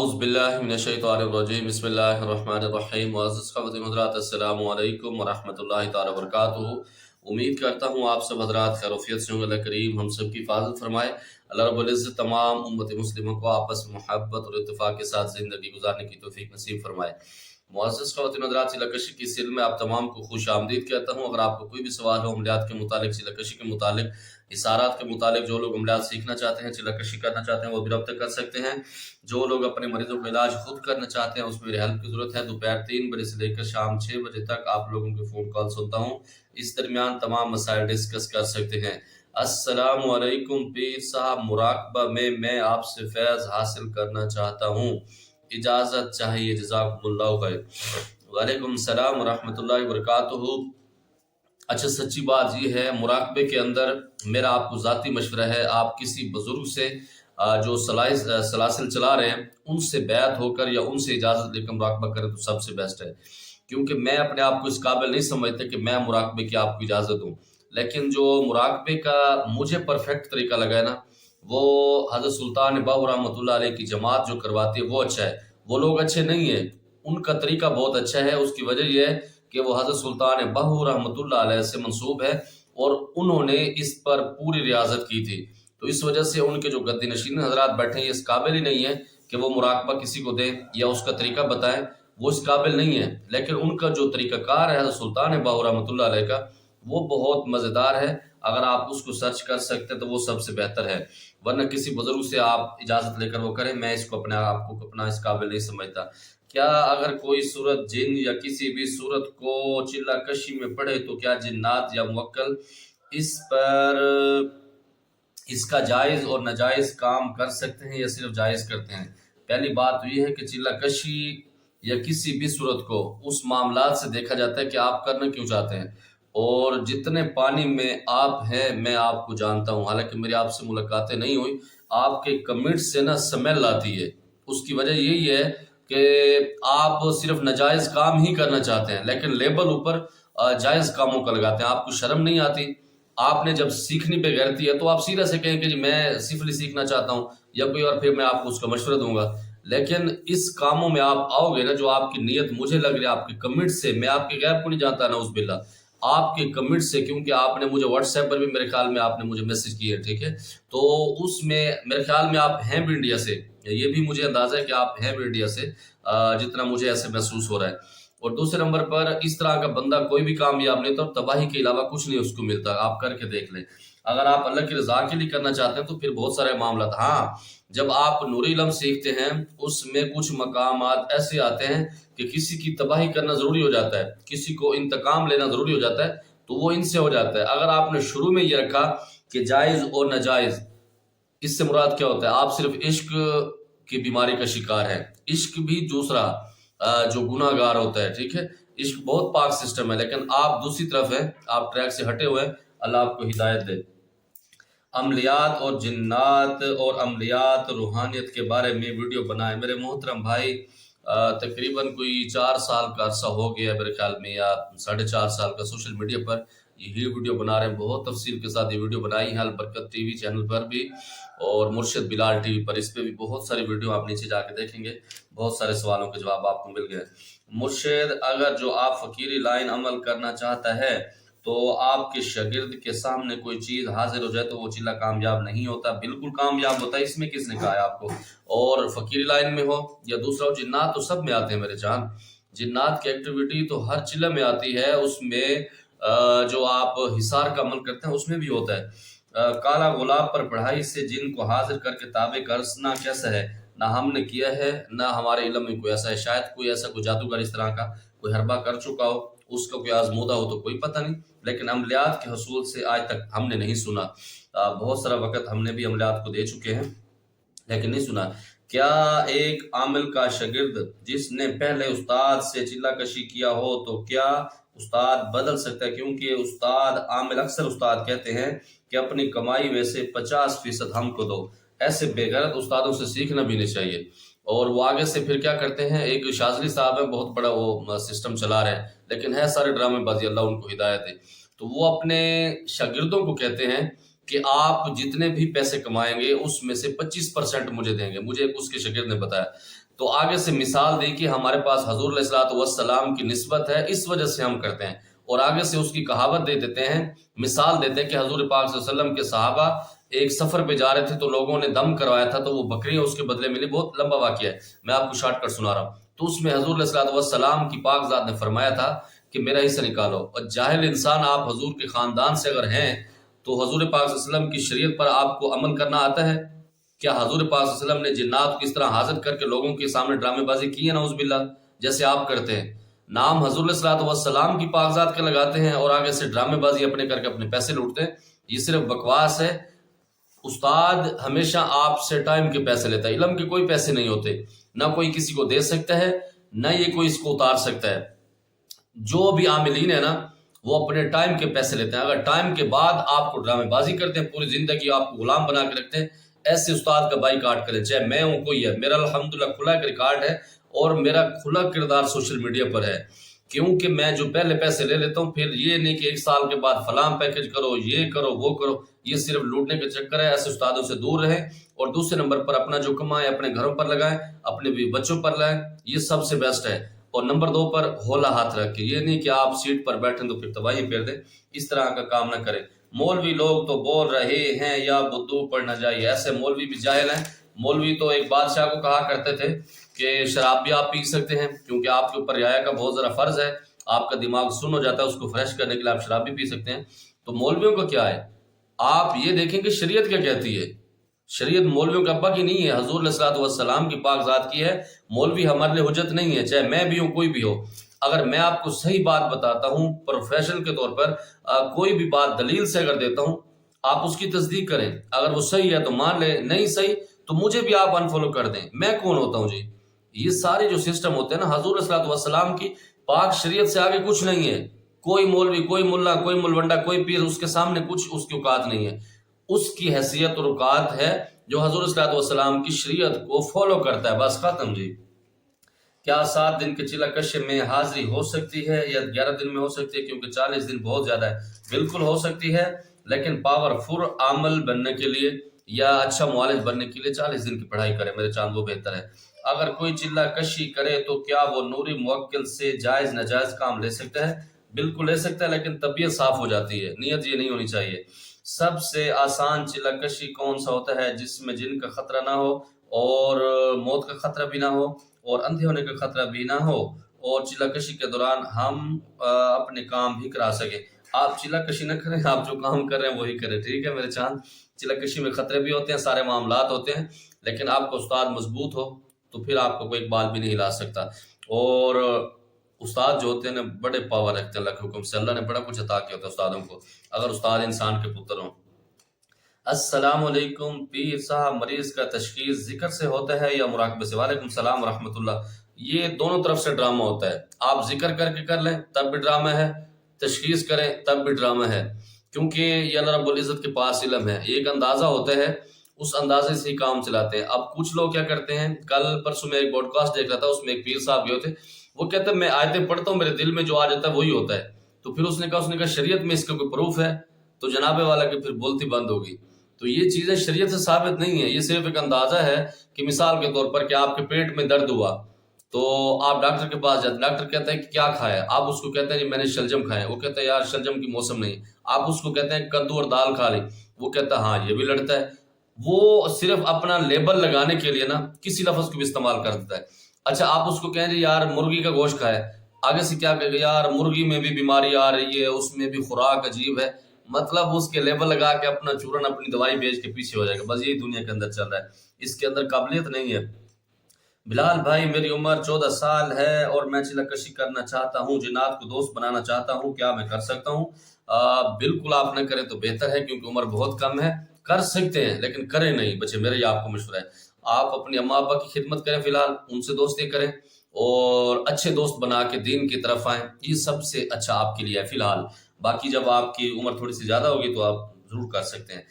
अऊज़ु बिल्लाहि मिनश्शैतानिर्रजीम बिस्मिल्लाहिर्रहमानिर्रहीम। मुअज़्ज़ज़ ख़वातीन हज़रात, अस्सलामु अलैकुम व रहमतुल्लाहि तआला व बरकातुहू। उम्मीद करता हूँ आप सब हज़रात खैरियत से होंगे। अल्लाह करीम हम सब की हिफाज़त फरमाए। अल्लाह रब्बुल इज़्ज़त तमाम उम्मत मुस्लिमों को आपस में मोहब्बत और इत्तेफ़ाक़ के साथ ज़िंदगी गुज़ारने की तौफ़ीक़ नसीब फरमाए। मुअज़्ज़ज़ ख़वातीन हज़रात, सिलकशी की सिल में आप तमाम को खुश आमदीद कहता हूँ। अगर आपको कोई भी सवाल हो अमलियात के मुतालिक, सिलकशी के मुतालिक, इशारात के मुतालिक, जो लोग अमलियात सीखना चाहते हैं, चिल्लाकशी करना चाहते हैं, वो भी रब्ता कर सकते हैं। जो लोग अपने मरीजों का इलाज खुद करना चाहते हैं, उसमें मेरी हेल्प की ज़रूरत है। दोपहर 3 बजे से लेकर शाम 6 बजे तक आप लोगों के फ़ोन कॉल सुनता हूँ। इस दरमियान तमाम मसाइल डिस्कस कर सकते हैं। अस्सलामु अलैकुम पीर साहब, मुराकबा में मैं आपसे फैज़ हासिल करना चाहता हूँ, इजाज़त चाहिए, जज़ाकुमुल्लाहु खैर। वालेकुम सलाम व रहमतुल्लाहि व बरकातुहू। अच्छा, सच्ची बात ये है, मुराकबे के अंदर मेरा आपको ज़ाती मशवरा है, आप किसी बुज़ुर्ग से जो सलासिल चला रहे हैं, उनसे बैत होकर या उनसे इजाज़त लेकर मुराकबा करें तो सबसे बेस्ट है। क्योंकि मैं अपने आप को इस काबिल नहीं समझता कि मैं मुराकबे की आपको इजाज़त दूँ। लेकिन जो मुराकबे का मुझे परफेक्ट तरीका लगा है ना, वो हज़रत सुल्तान बाहू रहमतुल्लाह अलैह की जमात जो करवाती है वो अच्छा है। वो लोग अच्छे नहीं हैं, उनका तरीका बहुत अच्छा है। उसकी वजह यह है कि वो हज़रत सुल्तान बाहू रहमतुल्लाह अलैह से मंसूब है और उन्होंने इस पर पूरी रियाज़त की थी। तो इस वजह से उनके जो गद्दी नशीन हज़रात बैठे हैं, इस काबिल ही नहीं है कि वो मुराकबा किसी को दें या उसका तरीका बताएं, वो इस काबिल नहीं है। लेकिन उनका जो तरीक़ाकार है हज़रत सुल्तान बाहू रहमतुल्लाह अलैह का, वो बहुत मज़ेदार है। अगर आप उसको सर्च कर सकते हैं तो वो सबसे बेहतर है। वरना किसी बुज़ुर्ग से आप इजाज़त लेकर वो करें, मैं इसको अपने आप को अपना इस काबिल नहीं समझता। क्या अगर कोई सूरत जिन या किसी भी सूरत को चिल्लाकशी में पढ़े तो क्या जिन्नात या मुवक्किल इस पर इसका जायज़ और नाजायज़ काम कर सकते हैं या सिर्फ जायज़ करते हैं? पहली बात तो ये है कि चिल्लाकशी या किसी भी सूरत को उस मामलात से देखा जाता है कि आप करना क्यों चाहते हैं। और जितने पानी में आप हैं, मैं आपको जानता हूँ, हालांकि मेरी आपसे मुलाकातें नहीं हुई। आपके कमेंट से ना स्मेल आती है। उसकी वजह यही है कि आप सिर्फ नाजायज़ काम ही करना चाहते हैं, लेकिन लेबल ऊपर जायज़ कामों का लगाते हैं। आपको शर्म नहीं आती? आपने जब सीखनी बेगैरती है तो आप सीधा से कहें कि जी मैं सिफली सीखना चाहता हूँ या कोई और, फिर मैं आपको उसका मशवरा दूंगा। लेकिन इस कामों में आप आओगे ना, जो आपकी नीयत मुझे लग रही है आपके कमिट से, मैं आपके गैब को नहीं जानता ना, उस बिल्ला आपके कमिट से, क्योंकि आपने मुझे व्हाट्सएप पर भी मेरे ख्याल में आपने मुझे मैसेज किया है, ठीक है। तो उसमें मेरे ख्याल में आप हैं भी इंडिया से, ये भी मुझे अंदाजा है कि आप हैं भी इंडिया से, जितना मुझे ऐसे महसूस हो रहा है। और दूसरे नंबर पर इस तरह का बंदा कोई भी कामयाब नहीं होता, तबाही के अलावा कुछ नहीं उसको मिलता। आप करके देख लें। अगर आप अल्लाह की रजा के लिए करना चाहते हैं तो फिर बहुत सारे मामला। हाँ, जब आप नूरी इल्म सीखते हैं उसमें कुछ मकामात ऐसे आते हैं कि किसी की तबाही करना जरूरी हो जाता है, किसी को इंतकाम लेना जरूरी हो जाता है, तो वो इनसे हो जाता है। अगर आपने शुरू में ये रखा कि जायज़ और नाजायज़, इससे मुराद क्या होता है? आप सिर्फ इश्क की बीमारी का शिकार है। इश्क भी दूसरा जो गुनाहगार होता है, ठीक है। इश्क बहुत पाक सिस्टम है, लेकिन आप दूसरी तरफ हैं, आप ट्रैक से हटे हुए हैं। अल्लाह आपको हिदायत दे। अमलियात और जिन्नात और अमलियात रूहानियत के बारे में वीडियो बनाए मेरे मोहतरम भाई। तकरीबन कोई 4 साल का अरसा हो गया मेरे ख्याल में, या 4.5 साल का सोशल मीडिया पर यही वीडियो बना रहे हैं। बहुत तफसील के साथ ये वीडियो बनाई है, अलबरकत टीवी चैनल पर भी और मुर्शिद बिलाल टीवी पर। इस पर भी बहुत सारी वीडियो आप नीचे जाके देखेंगे, बहुत सारे सवालों के जवाब आपको मिल गए। मुर्शिद, अगर जो आप फकीरी लाइन अमल करना चाहता है तो आपके शागिर्द के सामने कोई चीज हाजिर हो जाए तो वो चिल्ला कामयाब नहीं होता, बिल्कुल कामयाब होता है। इसमें किसने कहा है आपको? और फकीरी लाइन में हो या दूसरा हो, जिन्नात तो सब में आते हैं मेरे जान। जिन्नात की एक्टिविटी तो हर चिल्ला में आती है। उसमें जो आप हिसार का अमल करते हैं उसमें भी होता है। काला गुलाब पर पढ़ाई से जिन को हाजिर करके ताबे करना कैसा है? ना हमने किया है ना हमारे इल्म में कोई ऐसा है। शायद कोई ऐसा कोई जादूगर इस तरह का कोई हरबा कर चुका हो, उसका कोई आजमूदा हो तो कोई पता नहीं, लेकिन अमलियात के हसूल से आज तक हमने नहीं सुना। बहुत सारा वक्त हमने भी अमलियात को दे चुके हैं लेकिन नहीं सुना। क्या एक आमिल का शागिर्द जिसने पहले उस्ताद से चिल्लाकशी किया हो तो क्या उस्ताद बदल सकता है? क्योंकि उस्ताद आमिल अक्सर उस्ताद कहते हैं कि अपनी कमाई में से 50% हमको दो। ऐसे बेगैरत उस्तादों से सीखना भी नहीं चाहिए। और वो आगे से फिर क्या करते हैं, एक शाजली साहब है, बहुत बड़ा वो सिस्टम चला रहे हैं, लेकिन है सारे ड्रामेबाजी, अल्लाह उनको हिदायत है। तो वो अपने शागिर्दों को कहते हैं کہ آپ جتنے بھی پیسے کمائیں گے اس میں سے 25% مجھے دیں گے. مجھے اس کے شاگرد نے بتایا. تو آگے سے مثال دی کہ ہمارے پاس حضور علیہ الصلوۃ والسلام کی نسبت ہے، اس وجہ سے ہم کرتے ہیں. اور آگے سے اس کی کہاوت دے دیتے ہیں، مثال دیتے ہیں کہ حضور پاک صلی اللہ علیہ وسلم کے صحابہ ایک سفر پہ جا رہے تھے تو لوگوں نے دم کروایا تھا تو وہ بکریاں اس کے بدلے ملی. بہت لمبا واقعہ ہے، میں آپ کو شارٹ کٹ سنا رہا ہوں. تو اس میں حضور علیہ الصلوۃ والسلام کی پاک ذات نے فرمایا تھا کہ میرا حصہ نکالو. اور جاہل انسان آپ حضور کے خاندان سے اگر ہیں تو حضور پاک صلی اللہ علیہ وسلم کی شریعت پر آپ کو عمل کرنا آتا ہے؟ کیا حضور پاک صلی اللہ علیہ وسلم نے جنات کو اس طرح حاضر کر کے لوگوں کے سامنے ڈرامے بازی کی ہے نعوذ باللہ جیسے آپ کرتے ہیں؟ نام حضور علیہ الصلوۃ والسلام کی پاک ذات کے لگاتے ہیں اور آگے سے ڈرامے بازی اپنے کر کے اپنے پیسے لوٹتے ہیں. یہ صرف بکواس ہے. استاد ہمیشہ آپ سے ٹائم کے پیسے لیتا ہے، علم کے کوئی پیسے نہیں ہوتے. نہ کوئی کسی کو دے سکتا ہے، نہ یہ کوئی اس کو اتار سکتا ہے. جو بھی عاملین ہے نا وہ اپنے ٹائم کے پیسے لیتے ہیں. اگر ٹائم کے بعد آپ کو ڈرامے بازی کرتے ہیں، پوری زندگی آپ کو غلام بنا کے رکھتے ہیں، ایسے استاد کا بائی کاٹ کریں، چاہے میں ہوں کوئی ہے. میرا الحمدللہ کھلا ایک ریکارڈ ہے اور میرا کھلا کردار سوشل میڈیا پر ہے. کیونکہ میں جو پہلے پیسے لے لیتا ہوں، پھر یہ نہیں کہ ایک سال کے بعد فلاں پیکج کرو، یہ کرو وہ کرو، یہ صرف لوٹنے کا چکر ہے. ایسے استادوں سے دور رہیں. اور دوسرے نمبر پر اپنا جو کمائیں اپنے گھروں پر لگائیں، اپنے بھی بچوں پر لائیں، یہ سب سے بیسٹ ہے. اور نمبر 2 پر ہولا ہاتھ رکھ کے، یہ نہیں کہ آپ سیٹ پر بیٹھیں تو پھر تباہی پھیر دیں. اس طرح کا کام نہ کریں. مولوی لوگ تو بول رہے ہیں یا بدو پڑھنا چاہیے. ایسے مولوی بھی جاہل ہیں. مولوی تو ایک بادشاہ کو کہا کرتے تھے کہ شراب بھی آپ پی سکتے ہیں کیونکہ آپ کے اوپر رعایا کا بہت ذرا فرض ہے. آپ کا دماغ سن ہو جاتا ہے، اس کو فریش کرنے کے لیے آپ شراب بھی پی سکتے ہیں. تو مولویوں کا کیا ہے؟ آپ یہ دیکھیں کہ شریعت کیا کہتی ہے. شریعت مولویوں کے ابا کی نہیں ہے، حضور علیہ الصلوۃ والسلام کی پاک ذات کی ہے. مولوی ہمارے لیے حجت نہیں ہے، چاہے میں بھی ہوں کوئی بھی ہو. اگر میں آپ کو صحیح بات بتاتا ہوں پروفیشن کے طور پر، کوئی بھی بات دلیل سے اگر دیتا ہوں، آپ اس کی تصدیق کریں. اگر وہ صحیح ہے تو مان لیں، نہیں صحیح تو مجھے بھی آپ انفالو کر دیں. میں کون ہوتا ہوں جی؟ یہ سارے جو سسٹم ہوتے ہیں نا، حضور علیہ الصلوۃ والسلام کی پاک شریعت سے آگے کچھ نہیں ہے. کوئی مولوی، کوئی ملا، کوئی ملوڈا، کوئی پیر، اس کے سامنے کچھ اس کی اوقات نہیں ہے. اس کی حیثیت اور اوقات ہے جو حضور صلی اللہ علیہ وسلم کی شریعت کو فالو کرتا ہے. بس ختم جی. کیا 7 دن کے چلا کش میں حاضری ہو سکتی ہے یا 11 دن میں ہو سکتی ہے؟ کیونکہ 40 دن بہت زیادہ ہے. بالکل ہو سکتی ہے، لیکن پاورفل عامل بننے کے لیے یا اچھا معالج بننے کے لیے 40 دن کی پڑھائی کرے میرے چاند، وہ بہتر ہے. اگر کوئی چلا کشی کرے تو کیا وہ نوری موکل سے جائز ناجائز کام لے سکتا ہے؟ بالکل لے سکتا ہے، لیکن طبیعت صاف ہو جاتی ہے. نیت یہ نہیں ہونی چاہیے. سب سے آسان چلا کشی کون سا ہوتا ہے؟ جس میں جن کا خطرہ نہ ہو اور موت کا خطرہ بھی نہ ہو اور اندھے ہونے کا خطرہ بھی نہ ہو، اور چلا کشی کے دوران ہم اپنے کام بھی کرا سکیں. آپ چلا کشی نہ کریں، آپ جو کام کر رہے ہیں وہی کریں. ٹھیک ہے میرے چاند؟ چلا کشی میں خطرے بھی ہوتے ہیں، سارے معاملات ہوتے ہیں، لیکن آپ کا استاد مضبوط ہو تو پھر آپ کو کوئی بال بھی نہیں ہلا سکتا. اور استاد جو ہوتے ہیں نا بڑے پاور رکھتے ہیں اللہ کے حکم سے. اللہ نے بڑا کچھ عطا کیا ہوتا ہے استادوں کو، اگر استاد انسان کے پتر ہوں. السلام علیکم پیر صاحب، مریض کا تشخیص ذکر سے ہوتا ہے یا مراقبے سے؟ وعلیکم السلام ورحمۃ اللہ. یہ دونوں طرف سے ڈرامہ ہوتا ہے. آپ ذکر کر کے کر لیں تب بھی ڈرامہ ہے، تشخیص کریں تب بھی ڈرامہ ہے، کیونکہ یہ اللہ رب العزت کے پاس علم ہے. ایک اندازہ ہوتا ہے، اس اندازے سے ہی کام چلاتے ہیں. اب کچھ لوگ کیا کرتے ہیں، کل پرسوں میں ایک بوڈ کاسٹ دیکھ رہا تھا، اس میں ایک پیر صاحب گئے تھے. وہ کہتے ہیں میں آیتیں پڑھتا ہوں، میرے دل میں جو آ جاتا ہے وہی ہوتا ہے. تو پھر اس نے کہا شریعت میں اس کا کوئی پروف ہے؟ تو جناب والا کہ پھر بولتی بند ہوگی. تو یہ چیزیں شریعت سے ثابت نہیں ہے، یہ صرف ایک اندازہ ہے. کہ مثال کے طور پر کہ آپ کے پیٹ میں درد ہوا تو آپ ڈاکٹر کے پاس جاتے، ڈاکٹر کہتا ہے کہ کیا کھایا؟ آپ اس کو کہتے ہیں جی میں نے شلجم کھایا. وہ کہتا ہے یار شلجم کی موسم نہیں. آپ اس کو کہتے ہیں کدو اور دال کھا لی. وہ کہتا ہے ہاں یہ بھی لڑتا ہے. وہ صرف اپنا لیبل لگانے کے لیے نا کسی لفظ کو بھی استعمال کر دیتا ہے. اچھا آپ اس کو کہیں جی یار مرغی کا گوشت کھائے، آگے سے کیا کہے گا یار مرغی میں بھی بیماری آ رہی ہے، اس میں بھی خوراک عجیب ہے. مطلب اس کے لیبل لگا کے اپنا چورن اپنی دوائی بیچ کے پیچھے ہو جائے گا. بس یہی دنیا کے اندر چل رہا ہے، اس کے اندر قابلیت نہیں ہے. بلال بھائی میری عمر 14 سال ہے اور میں چلا کشی کرنا چاہتا ہوں، جنات کو دوست بنانا چاہتا ہوں، کیا میں کر سکتا ہوں؟ بالکل آپ نہ کریں تو بہتر ہے، کیونکہ عمر بہت کم ہے. کر سکتے ہیں لیکن کریں نہیں بچے، میرا یہ آپ کو مشورہ ہے. آپ اپنی اماں ابا کی خدمت کریں، فی الحال ان سے دوستی کریں اور اچھے دوست بنا کے دین کی طرف آئیں. یہ سب سے اچھا آپ کے لیے ہے فی الحال. باقی جب آپ کی عمر تھوڑی سی زیادہ ہوگی تو آپ ضرور کر سکتے ہیں.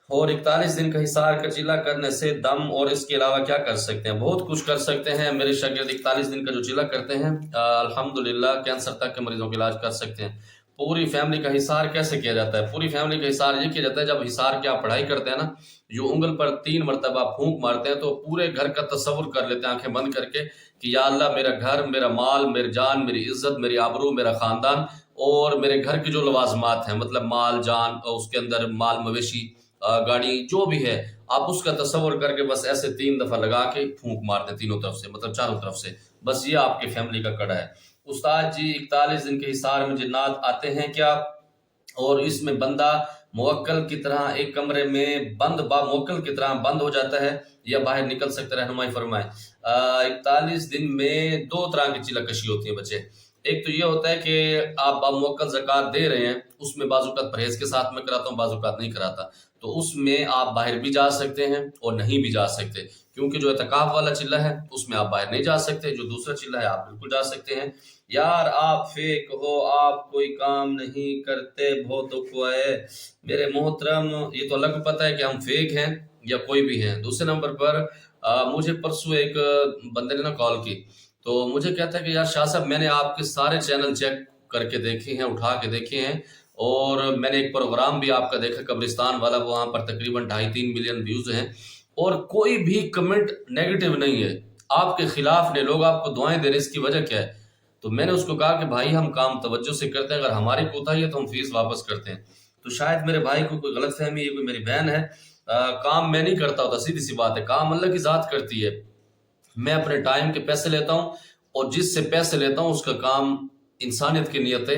اور 41 دن کا حصار کا چلا کرنے سے دم اور اس کے علاوہ کیا کر سکتے ہیں؟ بہت کچھ کر سکتے ہیں. میرے شاگرد 41 دن کا جو چلا کرتے ہیں الحمدللہ کینسر تک کے مریضوں کا علاج کر سکتے ہیں. पूरी फैमिली का हिसार कैसे किया जाता है? पूरी फैमिली का हिसार ये किया जाता है, जब हिसार की आप पढ़ाई करते हैं ना, जो उंगल पर 3 मरतबा फूंक मारते हैं, तो पूरे घर का तसव्वुर कर लेते हैं आंखें बंद करके कि या अल्लाह, मेरा घर, मेरा माल, मेरी जान, मेरी इज्जत, मेरी आबरू, मेरा खानदान और मेरे घर की जो लवाजमात हैं, मतलब माल, जान और उसके अंदर माल मवेशी, गाड़ी, जो भी है, आप उसका तसव्वुर करके बस ऐसे 3 दफा लगा के फूंक मार दें तीनों तरफ से, मतलब चारों तरफ से। बस ये आपकी फैमिली का कड़ा है। उस्ताद जी, 41 दिन के हिसार में जिन्नात आते हैं क्या? और इसमें बंदा मुवक्कल की तरह एक कमरे में बंद मुवक्कल की तरह बंद हो जाता है या बाहर निकल सकता है? रहनुमाई फरमाएं। 41 दिन में 2 तरह की चिल्लाकशी होती है बच्चे। एक तो ये होता है कि आप बामुवक्कल ज़कात दे रहे हैं, उसमें बाज़-औक़ात परहेज़ के साथ मैं कराता हूँ, बाज़-औक़ात नहीं कराता। तो उसमें आप बाहर भी जा सकते हैं और नहीं भी जा सकते, क्योंकि जो एतकाफ़ वाला चिल्ला है उसमें आप बाहर नहीं जा सकते, जो दूसरा चिल्ला है आप बिल्कुल जा सकते हैं। यार आप फेक हो, आप कोई काम नहीं करते, बहुत दुख हुआ है मेरे मोहतरम। ये तो अलग पता है कि हम फेक हैं या कोई भी हैं। दूसरे नंबर पर मुझे परसों एक बंदे ने ना कॉल की, तो मुझे कहता है कि यार शाह साहब, मैंने आपके सारे चैनल चेक करके देखे हैं, उठा के देखे हैं, और मैंने एक प्रोग्राम भी आपका देखा कब्रिस्तान वाला, वहाँ पर तकरीबन 2.5-3 मिलियन व्यूज़ हैं और कोई भी कमेंट नेगेटिव नहीं है, आपके खिलाफ ने लोग आपको दुआएं दे रहे, इसकी वजह क्या है? तो मैंने उसको कहा कि भाई हम काम तवज्जो से करते हैं, अगर हमारी कोताही है तो हम फीस वापस करते हैं। तो शायद मेरे भाई को कोई गलत फहमी है, कोई मेरी बहन है। काम मैं नहीं करता होता, सीधी सी बात है, काम अल्लाह की ज़ात करती है। मैं अपने टाइम के पैसे लेता हूँ और जिससे पैसे लेता हूँ उसका काम इंसानियत की नीयत है,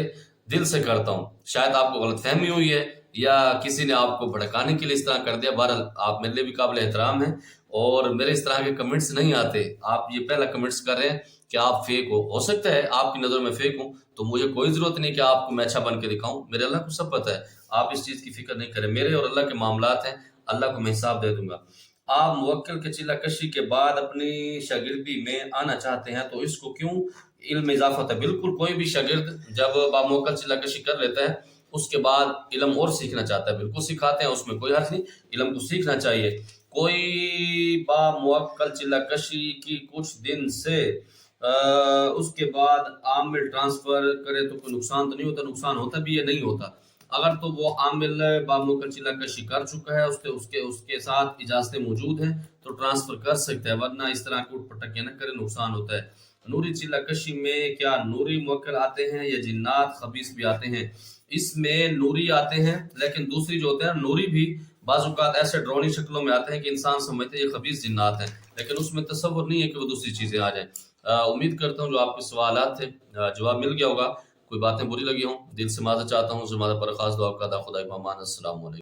दिल से करता हूँ। शायद आपको गलतफहमी हुई है या किसी ने आपको भड़काने के लिए इस तरह कर दिया। बहरहाल आप मेरे लिए भी काबिल एहतराम हैं और मेरे इस तरह के कमेंट्स नहीं आते। आप ये पहला कमेंट्स कर रहे हैं कि आप फेक हो सकता है आपकी नज़र में फेक हूँ, तो मुझे कोई ज़रूरत नहीं कि आपको मैं अच्छा बन के दिखाऊँ। मेरे अल्लाह को सब पता है, आप इस चीज़ की फिक्र नहीं करें। मेरे और अल्लाह के मामलात हैं, अल्लाह को मैं हिसाब दे दूंगा। आप मुवक्किल के चिल्लाकशी के बाद अपनी शागिर्दी में आना चाहते हैं, तो इसको क्यों इल्म इजाफा होता है? बिल्कुल, कोई भी शागिर्द जब बामुवक्किल चिल्लाकशी कर लेता है उसके बाद इल्म और सीखना चाहता है, बिल्कुल सिखाते हैं, उसमें कोई हर्ज नहीं, इल्म को सीखना चाहिए। कोई बामुवक्किल चिल्लाकशी की कुछ दिन से उसके बाद आमिल ट्रांसफर करे तो कोई नुकसान तो नहीं होता? नुकसान होता भी है, नहीं होता। अगर तो वो आमिल बामुवक्किल चिल्लाकशी कर चुका है, उसके उसके उसके साथ इजाज़तें मौजूद हैं, तो ट्रांसफ़र कर सकता है, वरना इस तरह के उटपटक न करे, नुकसान होता है। नूरी चिल्लाकशी में क्या नूरी मुवक्किल आते हैं या जिन्नात खबीस भी आते हैं? इसमें नूरी आते हैं, लेकिन दूसरी जो होते हैं नूरी भी बाज़-औक़ात ऐसे डरावनी शक्लों में आते हैं कि इंसान समझते हैं ये खबीस जिन्नात हैं, लेकिन उसमें तसव्वुर नहीं है कि वो दूसरी चीज़ें आ जाएँ। उम्मीद करता हूँ जो आपके सवालात थे जवाब मिल गया होगा। कोई बातें बुरी लगी हों, दिल से माफ़ी चाहता हूँ, ज़माना पर ख़ास दुआ का खुदा पामान। अस्सलाम वालेकुम।